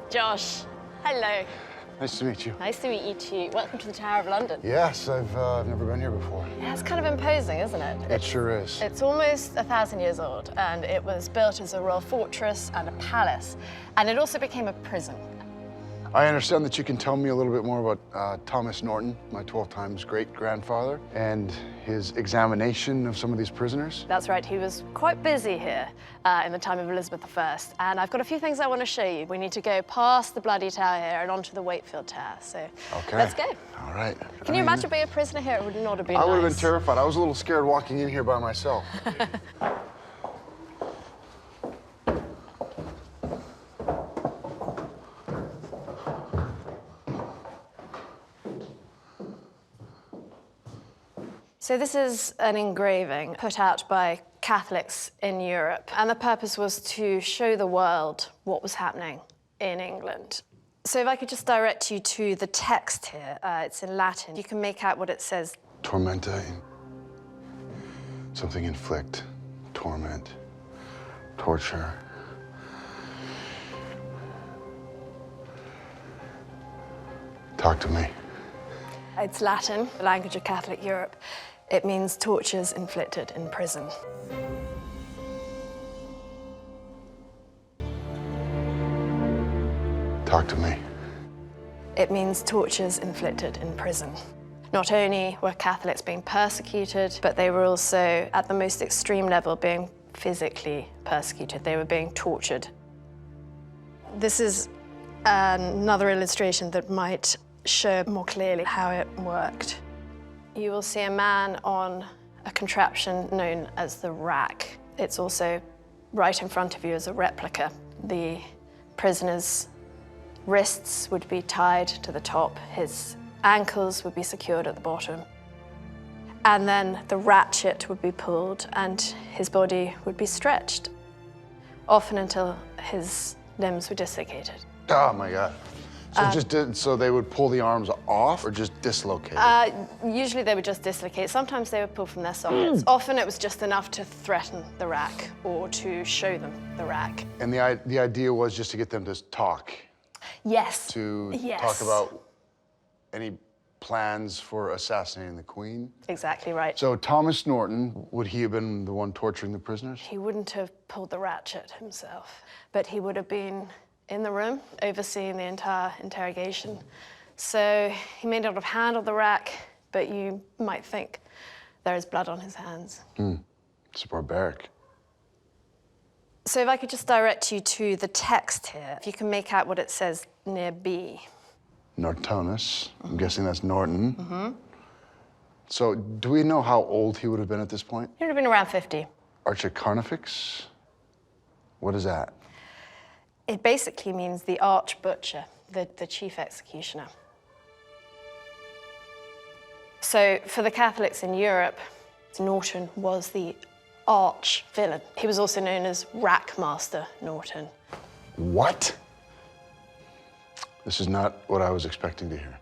Josh, hello. Nice to meet you. Nice to meet you too. Welcome to the Tower of London. Yes, I've never been here before. Yeah, it's kind of imposing, isn't it? It sure is. It's almost 1,000 years old, and it was built as a royal fortress and a palace, and it also became a prison. I understand that you can tell me a little bit more about Thomas Norton, my 12 times great-grandfather, and his examination of some of these prisoners. That's right, he was quite busy here in the time of Elizabeth I, and I've got a few things I want to show you. We need to go past the Bloody Tower here and onto the Wakefield Tower, so let's go. All right. Can you imagine being a prisoner here? It would not have been nice. I would have been terrified. I was a little scared walking in here by myself. So this is an engraving put out by Catholics in Europe, and the purpose was to show the world what was happening in England. So if I could just direct you to the text here, it's in Latin. You can make out what it says. Tormenta, something inflict, torment, torture. Talk to me. It's Latin, the language of Catholic Europe. It means tortures inflicted in prison. Talk to me. It means tortures inflicted in prison. Not only were Catholics being persecuted, but they were also, at the most extreme level, being physically persecuted. They were being tortured. This is another illustration that might show more clearly how it worked. You will see a man on a contraption known as the rack. It's also right in front of you as a replica. The prisoner's wrists would be tied to the top, his ankles would be secured at the bottom, and then the ratchet would be pulled and his body would be stretched, often until his limbs were dislocated. Oh my God. So they would pull the arms off or just dislocate? Usually they would just dislocate. Sometimes they would pull from their sockets. Often it was just enough to threaten the rack or to show them the rack. And the idea was just to get them to talk? Yes. To talk about any plans for assassinating the Queen? Exactly right. So Thomas Norton, would he have been the one torturing the prisoners? He wouldn't have pulled the ratchet himself, but he would have been in the room, overseeing the entire interrogation. So he may not have handled the rack, but you might think there is blood on his hands. It's barbaric. So if I could just direct you to the text here, if you can make out what it says near B. Nortonus, I'm guessing that's Norton. So do we know how old he would have been at this point? He would have been around 50. Archicarnifex? What is that? It basically means the arch butcher, the chief executioner. So for the Catholics in Europe, Norton was the arch villain. He was also known as Rackmaster Norton. What? This is not what I was expecting to hear.